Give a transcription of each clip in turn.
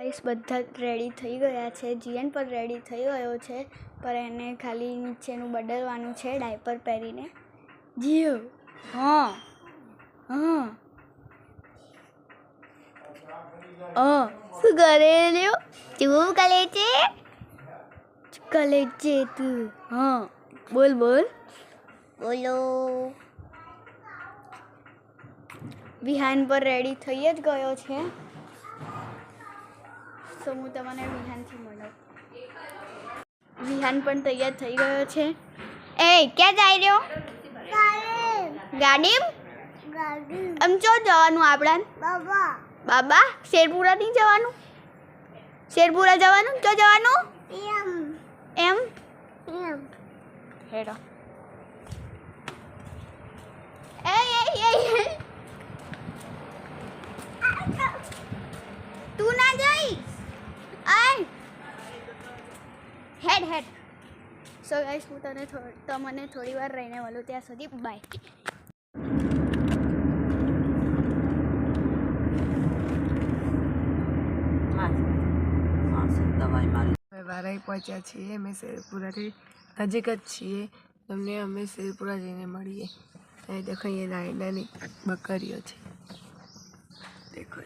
Guys બધા ready થઈ ગયા છે. જીએન પણ રેડી થઈ ગયો છે, પણ એને ખાલી નીચેનું બદલવાનું છે ડાયપર પહેરીને. જીઓ હા હા શું કરે લ્યો? તું કરે છે? કરે છે તું? હા બોલ બોલ બોલો. વિહાન પર રેડી થઈ જ ગયો છે. તો હું તમને વિહાનથી મળું. વિહાન પણ તૈયાર થઈ ગયો છે. એ ક્યાં જાય રહ્યો? ગાડી આમ ચો જવાનું આપણા? બાબા શેરપુરા નહીં જવાનું? શેરપુરા જવાનું? ચો જવાનું? એમ હેડો. તું ના જઈશ. હેડ હેડ. સો ગાઈસ હું તમને થોડી વાર રહીને મળું. ત્યાં સુધી બાય. વારાઈ પહોંચ્યા છીએ. અમે શેરપુરાથી નજીક જ છીએ. તમને અમે શેરપુરા જઈને મળીએ. અહીં દેખો અહીંયા નાની નાની બકરીઓ છે. દેખો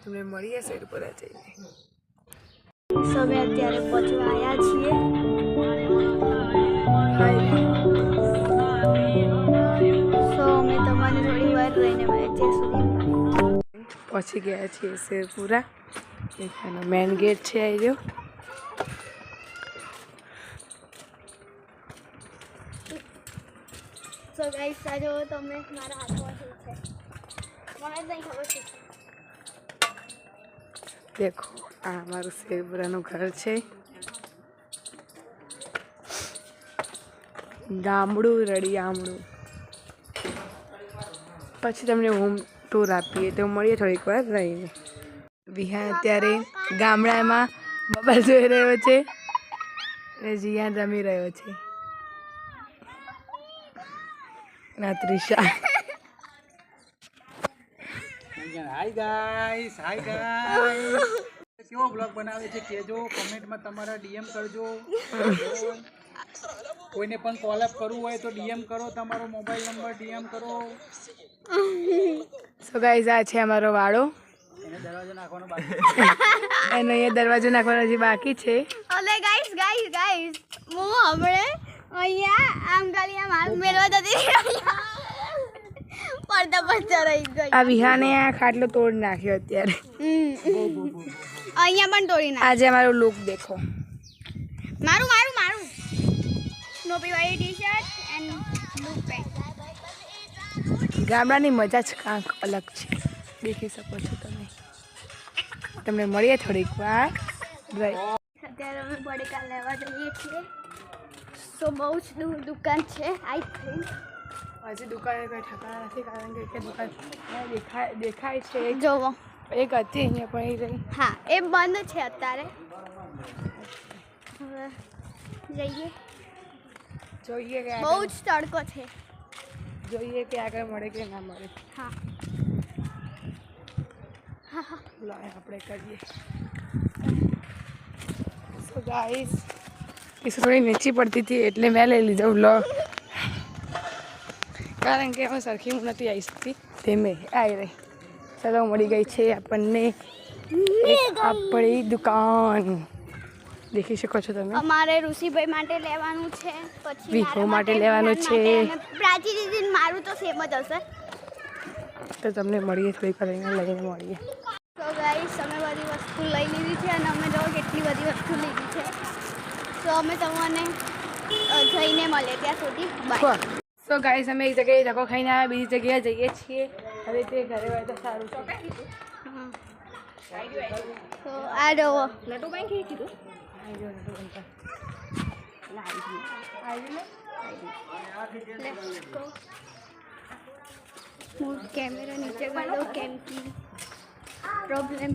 તમને મળીએ શેરપુરા જઈને. અમે અત્યારે પહોંચવા આવ્યા છીએ. સો અમે તમને થોડી વાર રહીને મળીએ. ત્યાં સુધી પહોંચી ગયા છીએ શેરપુરા. એનો મેન ગેટ છે આવી રહ્યો. સો ગાઈસ આ જો તમે મારા હાથમાં શું છે મને જ નહીં ખબર છે. દેખો આ અમારું શેરપુરાનું ઘર છે. ગામડું રળિયામણું. પછી તમને હોમ ટૂર આપીએ તો મળીએ થોડીક વાર રહીને. વિહાન અત્યારે ગામડામાં મોબાઈલ જોઈ રહ્યો છે અને જીયાન રમી રહ્યો છે. ના ત્રિષા હાય ગાઈસ કેવો બ્લોગ બનાવે છે કહેજો કમેન્ટમાં. તમારા ડીએમ કરજો. કોઈને પણ કોલ અપ કરવું હોય તો ડીએમ કરો. તમારો મોબાઈલ નંબર ડીએમ કરો. સો ગાઈસ આ છે અમારો વાડો. એને દરવાજો નાખવાનો બાકી. એનો અહીંયા દરવાજો નાખવાનો હજી બાકી છે. અલે ગાઈસ હું હમણે અહીંયા આમ ગાલી આમ હાથ મેળવા જતી પડદા પચ્ચા રહી ગઈ. આ વિહાને આ ખાટલો તોડ નાખ્યો અત્યારે. અહીંયા પણ તોડી નાખ. આજે અમારો લુક દેખો. મારું સ્નોપી વાળી ટી-શર્ટ એન્ડ બ્લુ પેન્ટ. ગામડાની મજા જ કાંક અલગ છે. દેખી શકો છો તમે. તમને મળીએ થોડીક વાર. અત્યારે અમે બટેકા લેવા જઈએ છીએ. સો બહુ જ દૂર દુકાન છે. આઈ થિંક હજી દુકાને કંઈ ઠકાણા નથી, કારણ કે દુકાન દેખાય છે. જોવો એક હતી અહીંયા પણ એ રહી. હા એ બંધ છે અત્યારે. હવે જઈએ. જોઈએ કે બહુ જ તડકો છે. જોઈએ કે આગળ મળે કે ના મળે. હા લો આપણે કરીએ. સો ગાઈસ એ થોડી નીચી પડતી હતી એટલે મેં લઈ લીધો વ્લોગ, કારણ કે અમે સરખી હું નથી આવી શકતી. તે મેં આવી રહી. ચલો મળી ગઈ છે આપણને આપણી દુકાન. દેખી શકો છો તમે. અમારે ઋષિભાઈ માટે લેવાનું છે, પછી વિહો માટે લેવાનું છે. પ્રાચી દીદી મારું તો સેમ જ હશે. તો તમને મળીએ થોડીક વાર લઈને મળીએ. તો ગાઈસ અમે બધી વસ્તુ લઈ લીધી છે અને અમે જો કેટલી બધી વસ્તુ લીધી છે. તો અમે તમને જઈને મળીએ. ત્યાં સુધી બાય. સો ગાઈસ અમે એક જગ્યાએ ધક્કો ખાઈને આવ્યા, બીજી જગ્યાએ જઈએ છીએ. હવે તે ઘરે હોય તો સારું છે. તો આ જોવો હું કેમેરા નીચે કરી દઉં કેમ કે પ્રોબ્લેમ.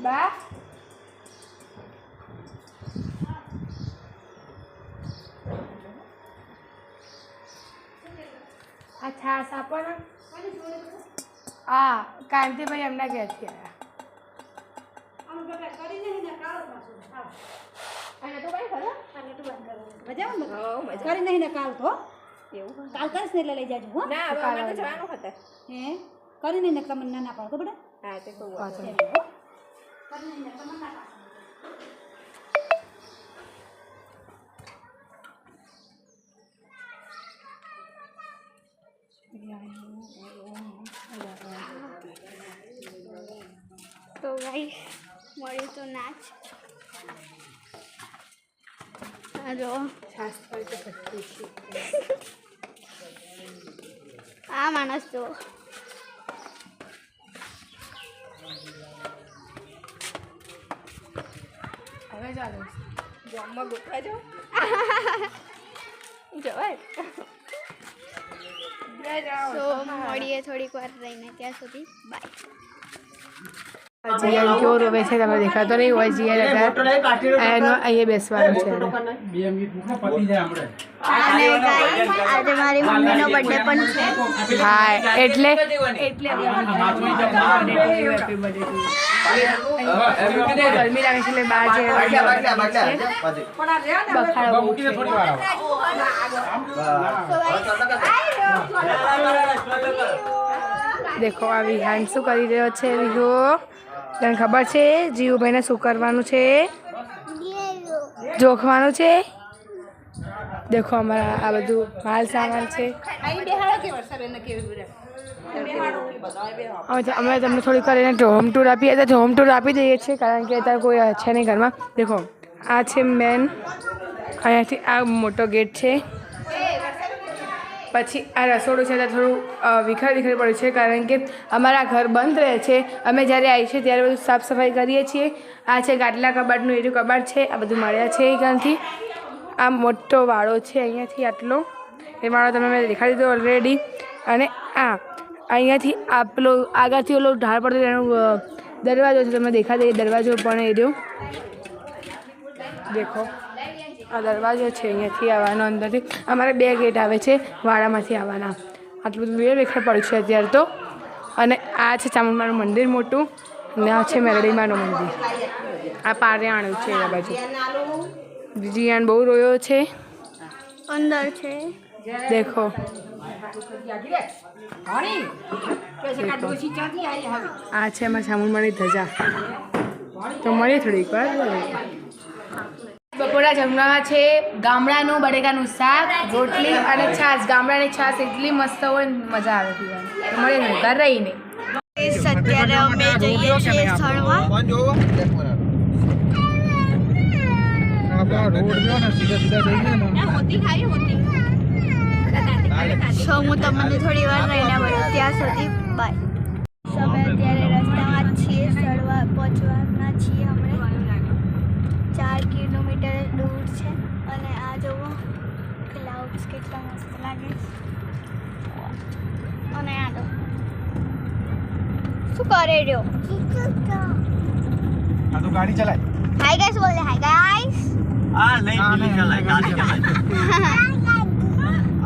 બા આ છાસ આપો ને. હા કાંતિભાઈ એમના ઘેરથી આવ્યા. કરી નહીં ને કાલ તો કાલ કરીશ ને એટલે લઈ જાજો હો. ના કાલે જવાનું હતા. હે કરી નહીં ને તમને ના પાડો બેટા. હા તે કહું કરી નહીં ને તમને ના પાડો. તો ગાઈસ મળ્યું તો નાચ. આ જો છાસ પર તો ભટકી છે. આ માણસ જો હવે ચાલો ગામમાં ગોતવા જાઓ. જવાય. જાઓ તો મળીએ થોડીક વાર રહીને, ત્યાં સુધી બાય. જીયન કેવો રોવે છે તમે દેખાતો નહીં હોય. જીયન અહીંયા બેસવાનું છે. 2 મિનિટ મૂકો, પતી જાય આપણે. અને ગાઈસ આજે મારી મમ્મીનો બર્થડે પણ છે. હા એટલે ગરમી લાગે છે એટલે બહાર બખાડો બહુ છે. દેખો આ વિહાન શું કરી રહ્યો છે. વિહો તને ખબર છે જીવુભાઈને શું કરવાનું છે? જોખવાનું છે. દેખો અમારા આ બધું માલ સામાન છે. અમે તમને થોડીક વાર એને હોમ ટૂર આપીએ તો હોમ ટૂર આપી દઈએ છીએ કારણ કે અત્યારે કોઈ છે નહીં ઘરમાં. દેખો આ છે મેન. અહીંયાથી આ મોટો ગેટ છે. પછી આ રસોડું છે ત્યાં થોડું વિખર પડ્યું છે કારણ કે અમારા ઘર બંધ રહે છે. અમે જ્યારે આવીએ છીએ ત્યારે બધું સાફ સફાઈ કરીએ છીએ. આ છે ગાટલા કબાટનું એરું કબાટ છે. આ બધું મળ્યા છે ત્યાંથી. આ મોટો વાળો છે અહીંયાથી આટલો. એ વાળો તમે મેં દેખાડી દીધો ઓલરેડી. અને આ અહીંયાથી આ પેલો આગળથી ઓલો ઢાળ પડતો એનો દરવાજો છે. તમે દેખાડી દઈએ દરવાજો પણ એ રહ્યો. દેખો આ દરવાજો છે. અહીંયાથી આવવાનો અંદરથી. અમારે 2 ગેટ આવે છે વાડામાંથી આવવાના. આટલું બધું વેખર પડ્યું છે અત્યારે તો. અને આ છે ચામુંડમાનું મંદિર મોટું. અને આ છે મેરડીમાનું મંદિર. આ પારેયાણું છે એ બાજુ. જીયાન બહુ રોયો છે. અંદર છે. દેખો આ છે અમારા ચામુંડમાની ધજા. તો મળીએ થોડીક વાર. બપોરના જમવામાં છે ગામડાનું બટેકાનું શાક, રોટલી અને છાશ. ગામડાની છાશ એટલી મસ્ત હોય ને મજા આવે પીવાની. તો મળીએ ઘર રહીને. અત્યારે અમે જઈએ છીએ સ્થળમાં. સો હું તમને થોડી વાર રહીને મળું. ત્યાં સુધી બાય. અમે અત્યારે રસ્તામાં જ છીએ. સ્થળવા પહોંચવાના છીએ. અમે 4 કિલોમીટર દૂર છે. અને આ જુઓ ક્લાઉડ્સ કેટલા મસ્ત લાગે. અને આ તો શું કરે રહ્યો? આ તો ગાડી ચલાય. હાય ગાઈસ બોલ દે. Hi guys. આ નહીં પેલી ચલાય ગાડી ચલાય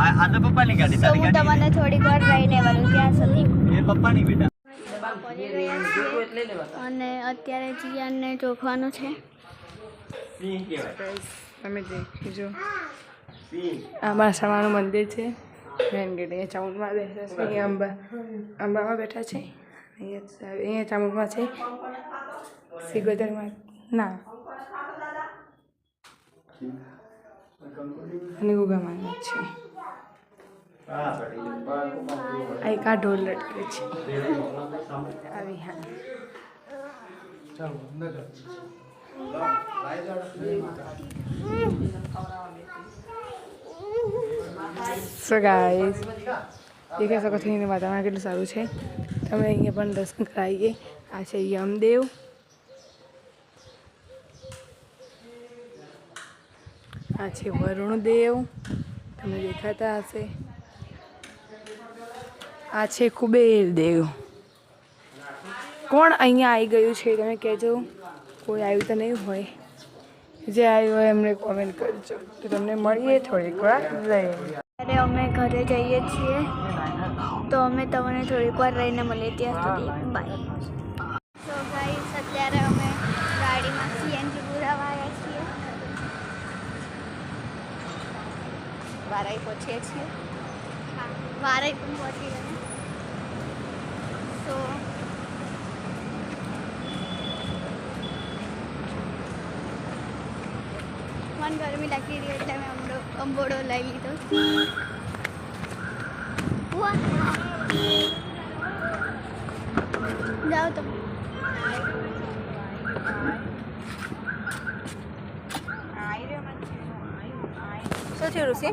આ તો પપ્પાની ગાડી તો હું તમને થોડીક વાર રહીને મળું. ત્યાં સુધી એ પપ્પાની બેટા પહોંચી ગયા છીએ. અને અત્યારે જીયાનને ચોખવાનું છે. સિંહ કહેવાય તમે દેખીજો સિંહ આ માસામાનું મંદિર છે. Main gate. અહીંયા ચામુંડમાં બેઠા છે. અહીંયા અંબામાં બેઠા છે. અહીંયા ચામુંડમાં છે. સિગોતરમાં ના અને ગુગામાં છે. આ એક આ ઢોલ લટકે છે. આવી હા સો ગાઈસ દેખી શકો છો એનું વાતાવરણ કેટલું સારું છે. તમે અહીંયા પણ દર્શન કરાવીએ. આ છે યમદેવ. આ છે વરુણદેવ. તમને દેખાતા હશે. આ છે કુબેર દેવ. કોણ અહીંયા આવી ગયું છે તમે કહેજો. કોઈ આવ્યું તો નહીં હોય. જે આવ્યું હોય એમને કોમેન્ટ કરજો. તો તમને મળીએ થોડીક વાર રહીને. ત્યારે અમે ઘરે જઈએ છીએ તો અમે તમને થોડીક વાર રહીને મળીએ. ત્યાં સુધી બાય. તો ગાઈસ અત્યારે અમે ગાડીમાં સીએનજી પુરાવા આવ્યા છીએ. વારાઈ પહોંચીએ છીએ. હા, વારાઈ પણ પહોંચી ગયા. તો મને ગરમી લાગી રહી એટલે મેં અંબોડો લઈ લીધો. જાઓ તમે. શું થયું ઋષિ?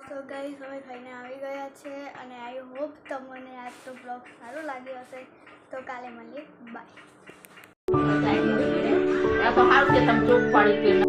તો ગાઈસ હવે ખાઈને આવી ગયા છે અને આઈ હોપ તમને આજનો બ્લોગ સારો લાગ્યો હશે. તો કાલે મળીએ. બાય.